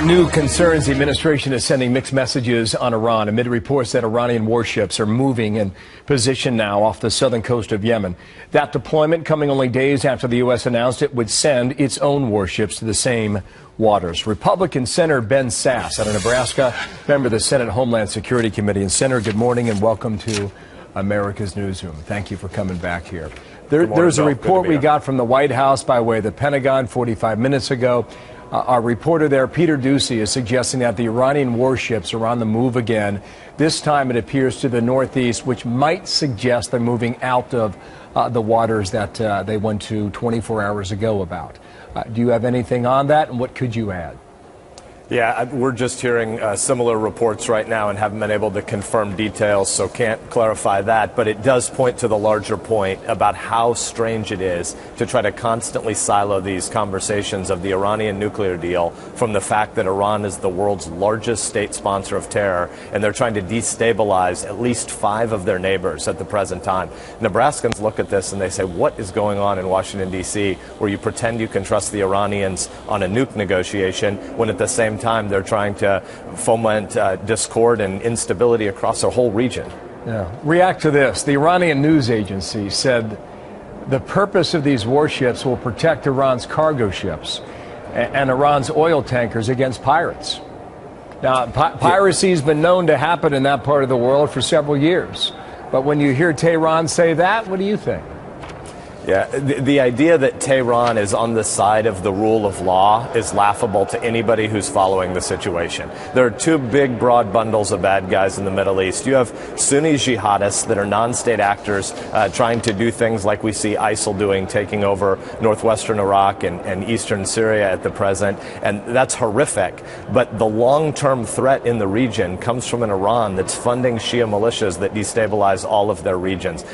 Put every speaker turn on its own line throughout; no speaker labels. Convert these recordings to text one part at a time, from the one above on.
New concerns. The administration is sending mixed messages on Iran amid reports that Iranian warships are moving in position now off the southern coast of Yemen. That deployment coming only days after the U.S. announced it would send its own warships to the same waters. Republican Senator Sen Sasse out of Nebraska, member of the Senate Homeland Security Committee. And Senator, good morning and welcome to America's Newsroom. Thank you for coming back here. There's a report we got from the White House by way of the Pentagon 45 minutes ago. Our reporter there, Peter Doocy, is suggesting that the Iranian warships are on the move again. This time it appears to the northeast, which might suggest they're moving out of the waters that they went to 24 hours ago about. Do you have anything on that, and what could you add?
Yeah, we're just hearing similar reports right now and haven't been able to confirm details, so can't clarify that. But it does point to the larger point about how strange it is to try to constantly silo these conversations of the Iranian nuclear deal from the fact that Iran is the world's largest state sponsor of terror, and they're trying to destabilize at least 5 of their neighbors at the present time. Nebraskans look at this and they say, what is going on in Washington, D.C., where you pretend you can trust the Iranians on a nuke negotiation when at the same time they're trying to foment discord and instability across a whole region.
Yeah. React to this. The Iranian news agency said the purpose of these warships will protect Iran's cargo ships and Iran's oil tankers against pirates. Now, piracy has been known to happen in that part of the world for several years. But when you hear Tehran say that, what do you think?
Yeah, the idea that Tehran is on the side of the rule of law is laughable to anybody who's following the situation. There are 2 big, broad bundles of bad guys in the Middle East. You have Sunni jihadists that are non-state actors trying to do things like we see ISIL doing, taking over northwestern Iraq and eastern Syria at the present, and that's horrific. But the long-term threat in the region comes from an Iran that's funding Shia militias that destabilize all of their regions.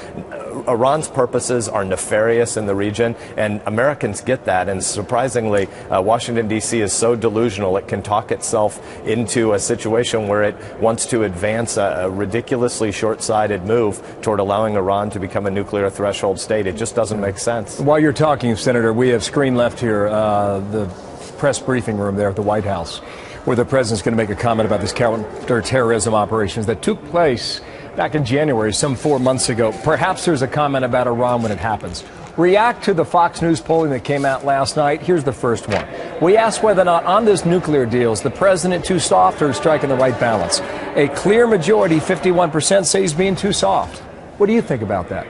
Iran's purposes are nefarious in the region, and Americans get that. And surprisingly, Washington, D.C. is so delusional it can talk itself into a situation where it wants to advance a ridiculously short-sighted move toward allowing Iran to become a nuclear threshold state. It just doesn't make sense.
While you're talking, Senator, we have screen left here, the press briefing room there at the White House, where the president's going to make a comment about these counterterrorism operations that took place back in January, some 4 months ago. Perhaps there's a comment about Iran when it happens. React to the Fox News polling that came out last night. Here's the first one. We asked whether or not on this nuclear deal, is the president too soft or striking the right balance? A clear majority, 51%, say he's being too soft. What do you think about that?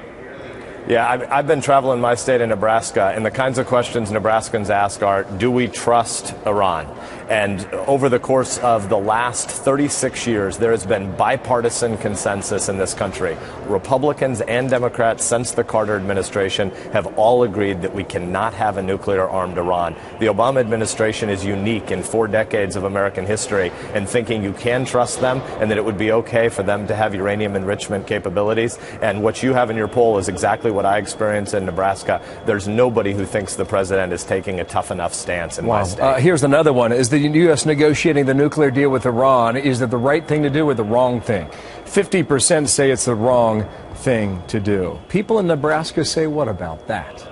Yeah, I've been traveling my state of Nebraska, and the kinds of questions Nebraskans ask are, do we trust Iran? And over the course of the last 36 years, there has been bipartisan consensus in this country. Republicans and Democrats since the Carter administration have all agreed that we cannot have a nuclear-armed Iran. The Obama administration is unique in 4 decades of American history in thinking you can trust them and that it would be okay for them to have uranium enrichment capabilities. And what you have in your poll is exactly what I experience in Nebraska. There's nobody who thinks the president is taking a tough enough stance in my state.
Here's another one. Is the U.S. negotiating the nuclear deal with Iran, is it the right thing to do or the wrong thing? 50% say it's the wrong thing to do. People in Nebraska say, what about that?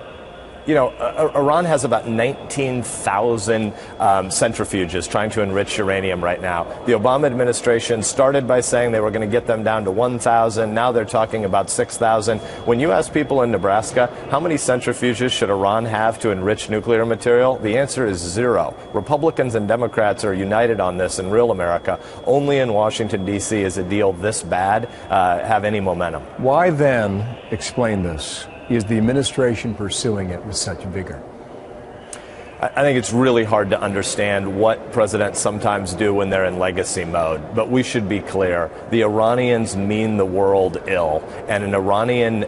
You know, Iran has about 19,000 centrifuges trying to enrich uranium right now. The Obama administration started by saying they were going to get them down to 1,000. Now they're talking about 6,000. When you ask people in Nebraska, how many centrifuges should Iran have to enrich nuclear material? The answer is 0. Republicans and Democrats are united on this in real America. Only in Washington, D.C. is a deal this bad have any momentum.
Why then, explain this, is the administration pursuing it with such vigor?
I think it's really hard to understand what presidents sometimes do when they're in legacy mode. But we should be clear. The Iranians mean the world ill. And an Iranian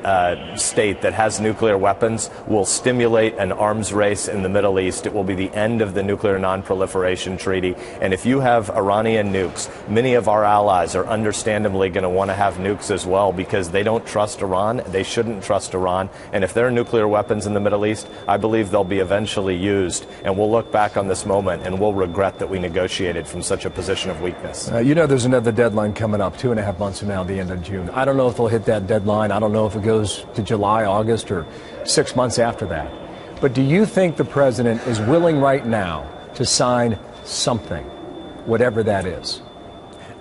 state that has nuclear weapons will stimulate an arms race in the Middle East. It will be the end of the Nuclear Non-Proliferation Treaty. And if you have Iranian nukes, many of our allies are understandably going to want to have nukes as well because they don't trust Iran. They shouldn't trust Iran. And if there are nuclear weapons in the Middle East, I believe they'll be eventually used. And we'll look back on this moment and we'll regret that we negotiated from such a position of weakness.
You know, there's another deadline coming up 2.5 months from now, the end of June. I don't know if they'll hit that deadline. I don't know if it goes to July, August, or 6 months after that. But do you think the president is willing right now to sign something whatever that is?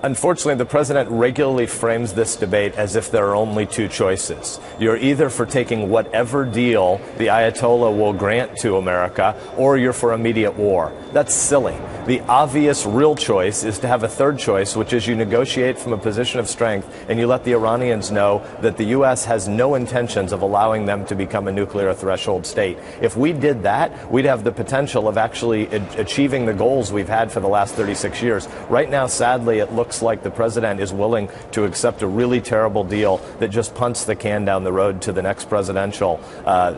Unfortunately, the president regularly frames this debate as if there are only two choices. You're either for taking whatever deal the Ayatollah will grant to America, or you're for immediate war. That's silly. The obvious real choice is to have a third choice, which is you negotiate from a position of strength and you let the Iranians know that the U.S. has no intentions of allowing them to become a nuclear threshold state. If we did that, we'd have the potential of actually achieving the goals we've had for the last 36 years. Right now, sadly, it looks like the president is willing to accept a really terrible deal that just punts the can down the road to the next presidential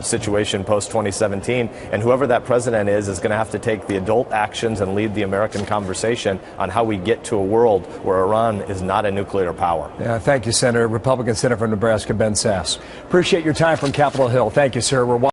situation post-2017. And whoever that president is going to have to take the adult actions and lead the American conversation on how we get to a world where Iran is not a nuclear power.
Yeah, thank you, Senator. Republican Senator from Nebraska, Ben Sasse. Appreciate your time from Capitol Hill. Thank you, sir. We're